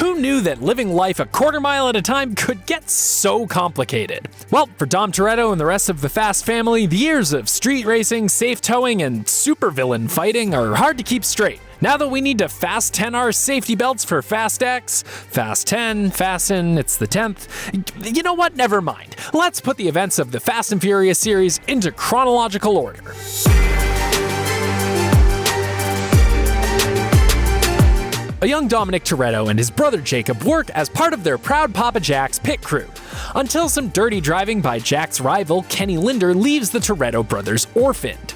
Who knew that living life a quarter mile at a time could get so complicated? Well, for Dom Toretto and the rest of the Fast family, the years of street racing, safe towing, and supervillain fighting are hard to keep straight. Now that we need to fast 10 our safety belts for Fast X, Fast 10, Fasten, it's the 10th. You know what? Never mind. Let's put the events of the Fast and Furious series into chronological order. A young Dominic Toretto and his brother Jacob work as part of their proud Papa Jack's pit crew, until some dirty driving by Jack's rival Kenny Linder leaves the Toretto brothers orphaned.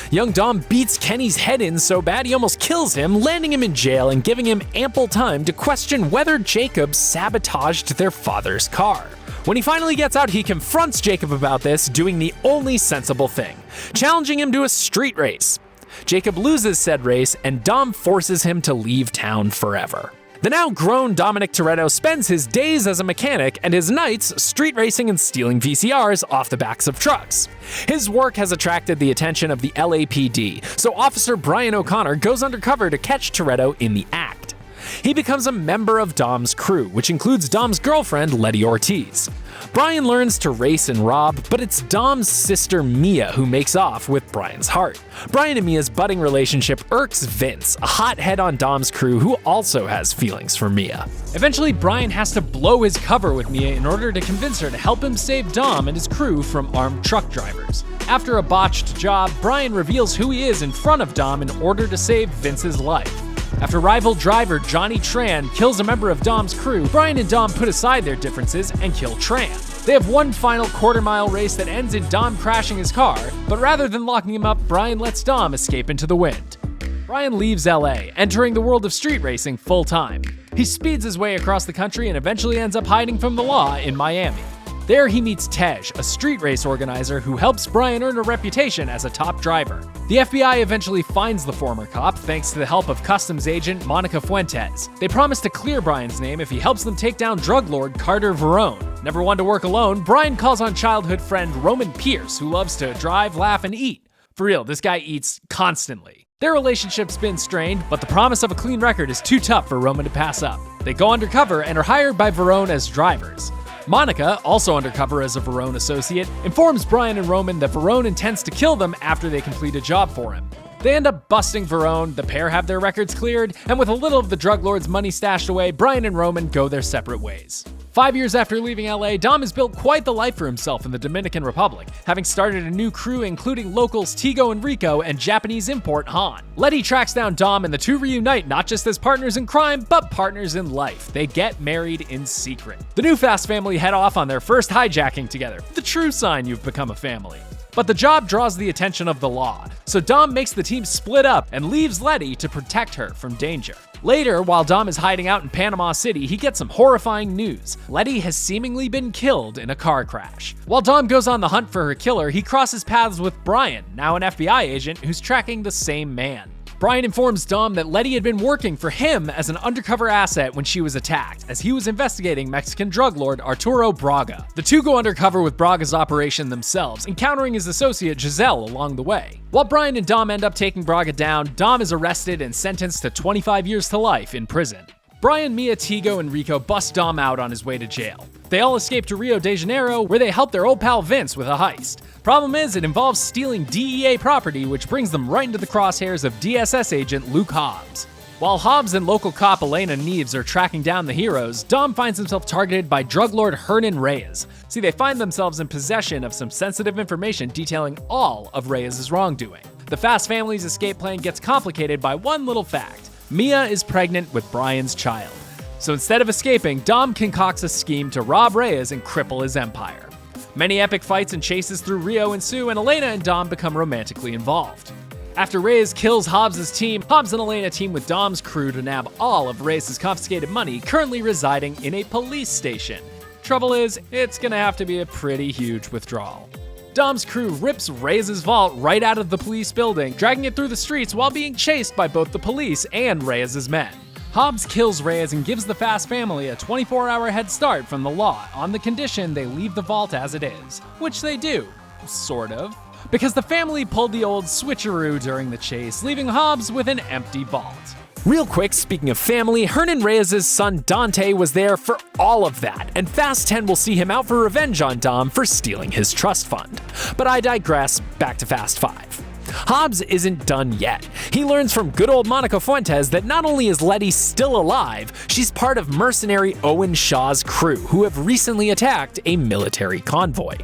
Young Dom beats Kenny's head in so bad he almost kills him, landing him in jail and giving him ample time to question whether Jacob sabotaged their father's car. When he finally gets out, he confronts Jacob about this, doing the only sensible thing, challenging him to a street race. Jacob loses said race, and Dom forces him to leave town forever. The now grown Dominic Toretto spends his days as a mechanic and his nights street racing and stealing VCRs off the backs of trucks. His work has attracted the attention of the LAPD, so Officer Brian O'Connor goes undercover to catch Toretto in the act. He becomes a member of Dom's crew, which includes Dom's girlfriend, Letty Ortiz. Brian learns to race and rob, but it's Dom's sister Mia who makes off with Brian's heart. Brian and Mia's budding relationship irks Vince, a hothead on Dom's crew who also has feelings for Mia. Eventually, Brian has to blow his cover with Mia in order to convince her to help him save Dom and his crew from armed truck drivers. After a botched job, Brian reveals who he is in front of Dom in order to save Vince's life. After rival driver Johnny Tran kills a member of Dom's crew, Brian and Dom put aside their differences and kill Tran. They have one final quarter-mile race that ends in Dom crashing his car, but rather than locking him up, Brian lets Dom escape into the wind. Brian leaves LA, entering the world of street racing full-time. He speeds his way across the country and eventually ends up hiding from the law in Miami. There he meets Tej, a street race organizer who helps Brian earn a reputation as a top driver. The FBI eventually finds the former cop thanks to the help of customs agent Monica Fuentes. They promise to clear Brian's name if he helps them take down drug lord Carter Verone. Never one to work alone, Brian calls on childhood friend Roman Pierce, who loves to drive, laugh, and eat. For real, this guy eats constantly. Their relationship's been strained, but the promise of a clean record is too tough for Roman to pass up. They go undercover and are hired by Verone as drivers. Monica, also undercover as a Verone associate, informs Brian and Roman that Verone intends to kill them after they complete a job for him. They end up busting Verone, the pair have their records cleared, and with a little of the drug lord's money stashed away, Brian and Roman go their separate ways. 5 years after leaving LA, Dom has built quite the life for himself in the Dominican Republic, having started a new crew including locals Tigo and Rico and Japanese import Han. Letty tracks down Dom and the two reunite not just as partners in crime, but partners in life. They get married in secret. The new Fast family head off on their first hijacking together, the true sign you've become a family. But the job draws the attention of the law, so Dom makes the team split up and leaves Letty to protect her from danger. Later, while Dom is hiding out in Panama City, he gets some horrifying news. Letty has seemingly been killed in a car crash. While Dom goes on the hunt for her killer, he crosses paths with Brian, now an FBI agent who's tracking the same man. Brian informs Dom that Letty had been working for him as an undercover asset when she was attacked, as he was investigating Mexican drug lord Arturo Braga. The two go undercover with Braga's operation themselves, encountering his associate Giselle along the way. While Brian and Dom end up taking Braga down, Dom is arrested and sentenced to 25 years to life in prison. Brian, Mia, Tigo, and Rico bust Dom out on his way to jail. They all escape to Rio de Janeiro, where they help their old pal Vince with a heist. Problem is, it involves stealing DEA property, which brings them right into the crosshairs of DSS agent Luke Hobbs. While Hobbs and local cop Elena Neves are tracking down the heroes, Dom finds himself targeted by drug lord Hernan Reyes. See, they find themselves in possession of some sensitive information detailing all of Reyes' wrongdoing. The Fast family's escape plan gets complicated by one little fact. Mia is pregnant with Brian's child. So instead of escaping, Dom concocts a scheme to rob Reyes and cripple his empire. Many epic fights and chases through Rio ensue, and Elena and Dom become romantically involved. After Reyes kills Hobbs' team, Hobbs and Elena team with Dom's crew to nab all of Reyes' confiscated money, currently residing in a police station. Trouble is, it's gonna have to be a pretty huge withdrawal. Dom's crew rips Reyes' vault right out of the police building, dragging it through the streets while being chased by both the police and Reyes' men. Hobbs kills Reyes and gives the Fast family a 24-hour head start from the law on the condition they leave the vault as it is, which they do, sort of, because the family pulled the old switcheroo during the chase, leaving Hobbs with an empty vault. Real quick, speaking of family, Hernan Reyes' son Dante was there for all of that, and Fast 10 will see him out for revenge on Dom for stealing his trust fund. But I digress, back to Fast 5. Hobbs isn't done yet. He learns from good old Monica Fuentes that not only is Letty still alive, she's part of mercenary Owen Shaw's crew, who have recently attacked a military convoy.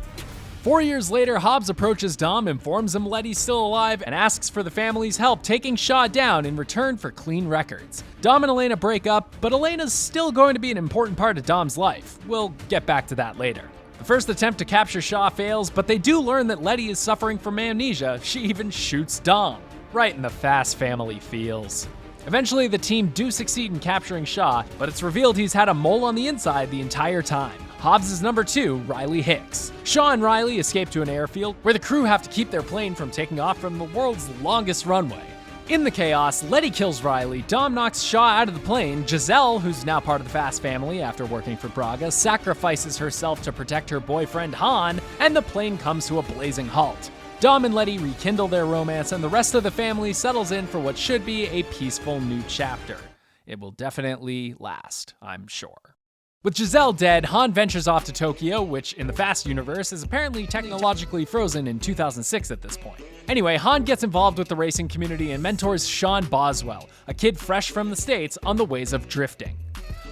4 years later, Hobbs approaches Dom, informs him Letty's still alive, and asks for the family's help taking Shaw down in return for clean records. Dom and Elena break up, but Elena's still going to be an important part of Dom's life. We'll get back to that later. The first attempt to capture Shaw fails, but they do learn that Letty is suffering from amnesia. She even shoots Dom. Right in the Fast family feels. Eventually, the team do succeed in capturing Shaw, but it's revealed he's had a mole on the inside the entire time. Hobbs is number 2, Riley Hicks. Shaw and Riley escape to an airfield where the crew have to keep their plane from taking off from the world's longest runway. In the chaos, Letty kills Riley, Dom knocks Shaw out of the plane, Giselle, who's now part of the Fast family after working for Braga, sacrifices herself to protect her boyfriend Han, and the plane comes to a blazing halt. Dom and Letty rekindle their romance, and the rest of the family settles in for what should be a peaceful new chapter. It will definitely last, I'm sure. With Giselle dead, Han ventures off to Tokyo, which in the Fast universe is apparently technologically frozen in 2006 at this point. Anyway, Han gets involved with the racing community and mentors Sean Boswell, a kid fresh from the States, on the ways of drifting.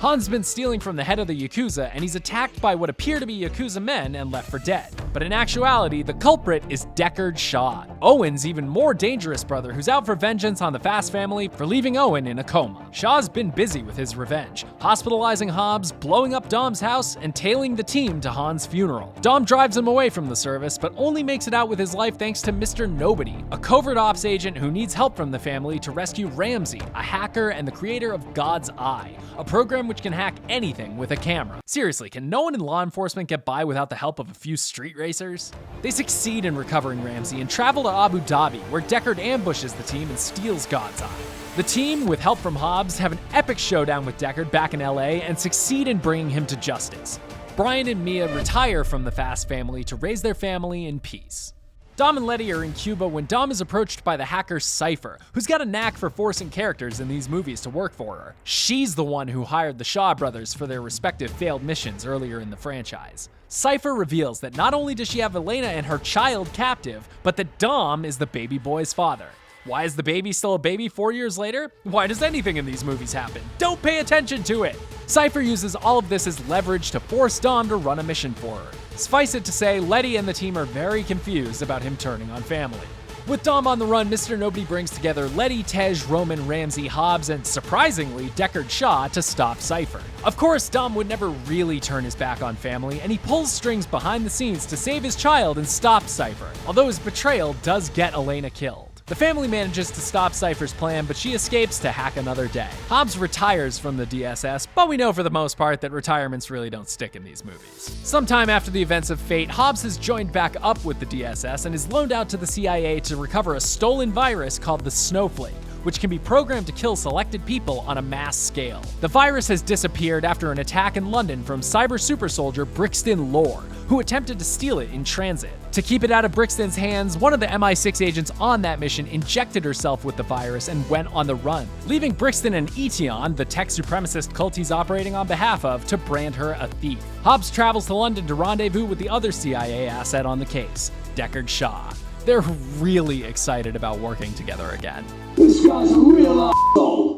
Han's been stealing from the head of the Yakuza, and he's attacked by what appear to be Yakuza men and left for dead. But in actuality, the culprit is Deckard Shaw, Owen's even more dangerous brother who's out for vengeance on the Fast family for leaving Owen in a coma. Shaw's been busy with his revenge, hospitalizing Hobbs, blowing up Dom's house, and tailing the team to Han's funeral. Dom drives him away from the service, but only makes it out with his life thanks to Mr. Nobody, a covert ops agent who needs help from the family to rescue Ramsey, a hacker and the creator of God's Eye, a program which can hack anything with a camera. Seriously, can no one in law enforcement get by without the help of a few street racers? They succeed in recovering Ramsey and travel to Abu Dhabi, where Deckard ambushes the team and steals God's Eye. The team, with help from Hobbs, have an epic showdown with Deckard back in LA and succeed in bringing him to justice. Brian and Mia retire from the Fast family to raise their family in peace. Dom and Letty are in Cuba when Dom is approached by the hacker Cypher, who's got a knack for forcing characters in these movies to work for her. She's the one who hired the Shaw brothers for their respective failed missions earlier in the franchise. Cypher reveals that not only does she have Elena and her child captive, but that Dom is the baby boy's father. Why is the baby still a baby 4 years later? Why does anything in these movies happen? Don't pay attention to it! Cypher uses all of this as leverage to force Dom to run a mission for her. Suffice it to say, Letty and the team are very confused about him turning on family. With Dom on the run, Mr. Nobody brings together Letty, Tej, Roman, Ramsey, Hobbs, and surprisingly, Deckard Shaw to stop Cypher. Of course, Dom would never really turn his back on family, and he pulls strings behind the scenes to save his child and stop Cypher, although his betrayal does get Elena killed. The family manages to stop Cypher's plan, but she escapes to hack another day. Hobbs retires from the DSS, but we know for the most part that retirements really don't stick in these movies. Sometime after the events of Fate, Hobbs has joined back up with the DSS and is loaned out to the CIA to recover a stolen virus called the Snowflake, which can be programmed to kill selected people on a mass scale. The virus has disappeared after an attack in London from cyber super soldier Brixton Lore, who attempted to steal it in transit. To keep it out of Brixton's hands, one of the MI6 agents on that mission injected herself with the virus and went on the run, leaving Brixton and Etion, the tech supremacist cult he's operating on behalf of, to brand her a thief. Hobbs travels to London to rendezvous with the other CIA asset on the case, Deckard Shaw. They're really excited about working together again. This guy's a real asshole.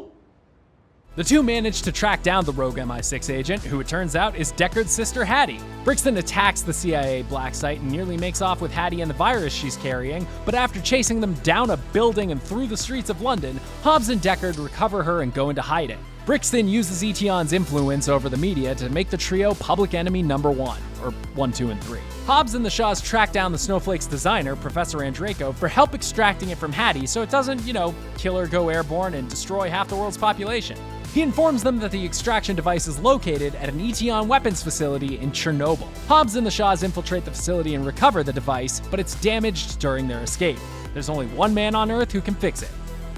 The two manage to track down the rogue MI6 agent, who it turns out is Deckard's sister Hattie. Brixton attacks the CIA black site and nearly makes off with Hattie and the virus she's carrying, but after chasing them down a building and through the streets of London, Hobbs and Deckard recover her and go into hiding. Brixton uses Etion's influence over the media to make the trio public enemy number 1, or 1, 2, and 3. Hobbs and the Shaws track down the Snowflake's designer, Professor Andreyko, for help extracting it from Hattie so it doesn't, kill her, go airborne, and destroy half the world's population. He informs them that the extraction device is located at an Etion weapons facility in Chernobyl. Hobbs and the Shaws infiltrate the facility and recover the device, but it's damaged during their escape. There's only one man on Earth who can fix it.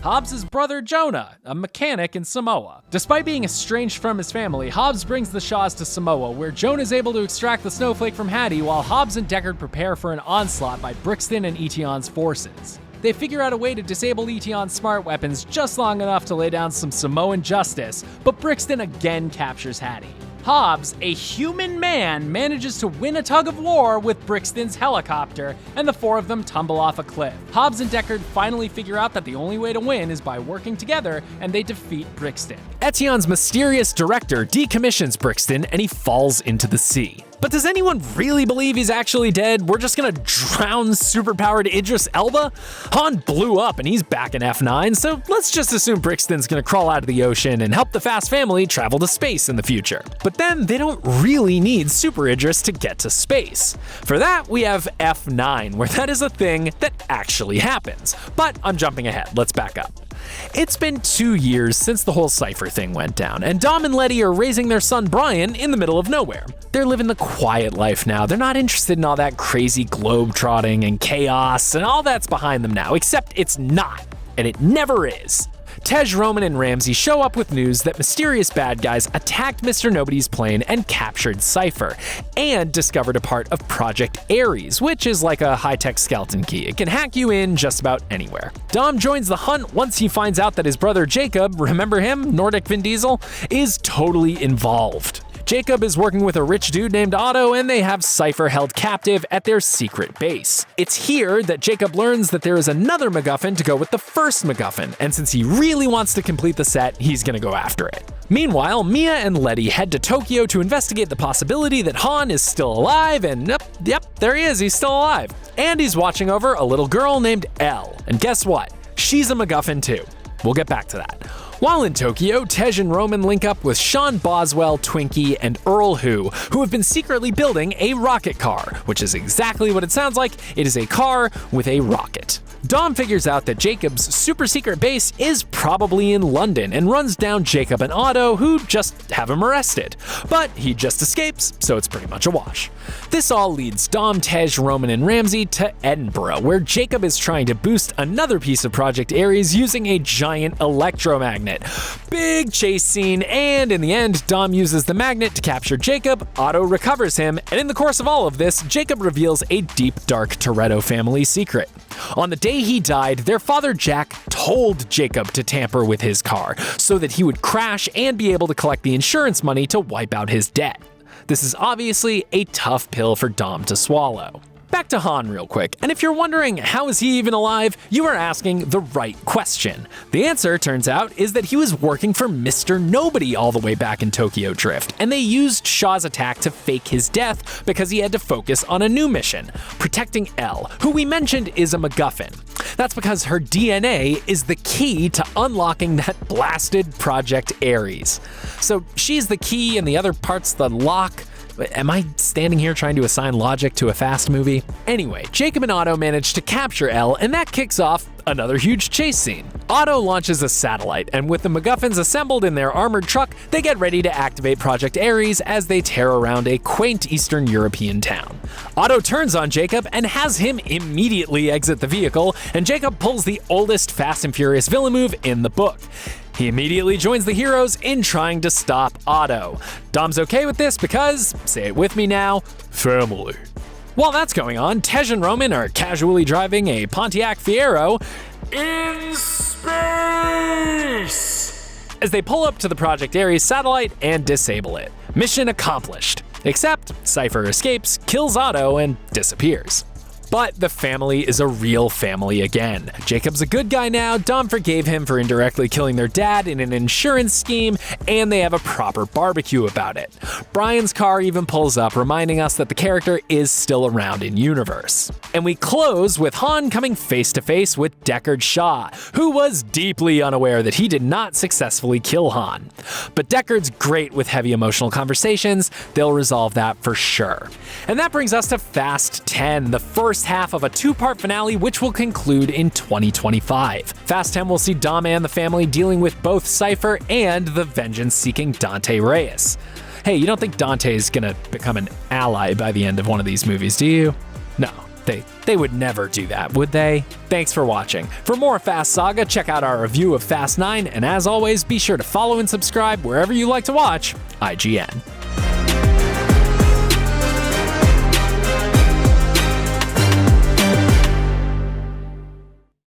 Hobbs' brother Jonah, a mechanic in Samoa. Despite being estranged from his family, Hobbs brings the Shaws to Samoa, where Jonah is able to extract the Snowflake from Hattie while Hobbs and Deckard prepare for an onslaught by Brixton and Etion's forces. They figure out a way to disable Etion's smart weapons just long enough to lay down some Samoan justice, but Brixton again captures Hattie. Hobbs, a human man, manages to win a tug of war with Brixton's helicopter, and the four of them tumble off a cliff. Hobbs and Deckard finally figure out that the only way to win is by working together, and they defeat Brixton. Etion's mysterious director decommissions Brixton, and he falls into the sea. But does anyone really believe he's actually dead? We're just gonna drown superpowered Idris Elba? Han blew up and he's back in F9, so let's just assume Brixton's gonna crawl out of the ocean and help the Fast family travel to space in the future. But then they don't really need Super Idris to get to space. For that, we have F9, where that is a thing that actually happens. But I'm jumping ahead, let's back up. It's been 2 years since the whole Cypher thing went down, and Dom and Letty are raising their son Brian in the middle of nowhere. They're living the quiet life now. They're not interested in all that crazy globe-trotting and chaos, and all that's behind them now, except it's not, and it never is. Tej, Roman, and Ramsey show up with news that mysterious bad guys attacked Mr. Nobody's plane and captured Cypher, and discovered a part of Project Ares, which is like a high-tech skeleton key. It can hack you in just about anywhere. Dom joins the hunt once he finds out that his brother Jacob, remember him, Nordic Vin Diesel, is totally involved. Jacob is working with a rich dude named Otto, and they have Cypher held captive at their secret base. It's here that Jacob learns that there is another MacGuffin to go with the first MacGuffin, and since he really wants to complete the set, he's gonna go after it. Meanwhile, Mia and Letty head to Tokyo to investigate the possibility that Han is still alive, and yep, there he is, he's still alive. And he's watching over a little girl named Elle, and guess what? She's a MacGuffin too. We'll get back to that. While in Tokyo, Tej and Roman link up with Sean Boswell, Twinkie, and Earl who have been secretly building a rocket car, which is exactly what it sounds like. It is a car with a rocket. Dom figures out that Jacob's super secret base is probably in London and runs down Jacob and Otto, who just have him arrested. But he just escapes, so it's pretty much a wash. This all leads Dom, Tej, Roman, and Ramsey to Edinburgh, where Jacob is trying to boost another piece of Project Ares using a giant electromagnet. Big chase scene, and in the end, Dom uses the magnet to capture Jacob, Otto recovers him, and in the course of all of this, Jacob reveals a deep, dark Torreto family secret. On the day he died, their father Jack told Jacob to tamper with his car so that he would crash and be able to collect the insurance money to wipe out his debt. This is obviously a tough pill for Dom to swallow. Back to Han real quick, and if you're wondering how is he even alive, you are asking the right question. The answer, turns out, is that he was working for Mr. Nobody all the way back in Tokyo Drift, and they used Shaw's attack to fake his death because he had to focus on a new mission, protecting Elle, who we mentioned is a MacGuffin. That's because her DNA is the key to unlocking that blasted Project Ares. So she's the key and the other part's the lock. Am I standing here trying to assign logic to a Fast movie? Anyway, Jacob and Otto manage to capture Elle, and that kicks off another huge chase scene. Otto launches a satellite, and with the MacGuffins assembled in their armored truck, they get ready to activate Project Ares as they tear around a quaint Eastern European town. Otto turns on Jacob and has him immediately exit the vehicle, and Jacob pulls the oldest Fast and Furious villain move in the book. He immediately joins the heroes in trying to stop Otto. Dom's okay with this because, say it with me now, family. While that's going on, Tej and Roman are casually driving a Pontiac Fiero in space as they pull up to the Project Ares satellite and disable it. Mission accomplished. Except Cypher escapes, kills Otto, and disappears. But the family is a real family again. Jacob's a good guy now, Dom forgave him for indirectly killing their dad in an insurance scheme, and they have a proper barbecue about it. Brian's car even pulls up, reminding us that the character is still around in universe. And we close with Han coming face to face with Deckard Shaw, who was deeply unaware that he did not successfully kill Han. But Deckard's great with heavy emotional conversations, they'll resolve that for sure. And that brings us to Fast 10, the first half of a two-part finale which will conclude in 2025. Fast 10 will see Dom and the family dealing with both Cypher and the vengeance-seeking Dante Reyes. Hey, you don't think Dante's gonna become an ally by the end of one of these movies, do you? No, they would never do that, would they? Thanks for watching. For more Fast Saga, check out our review of Fast 9, and as always, be sure to follow and subscribe wherever you like to watch IGN.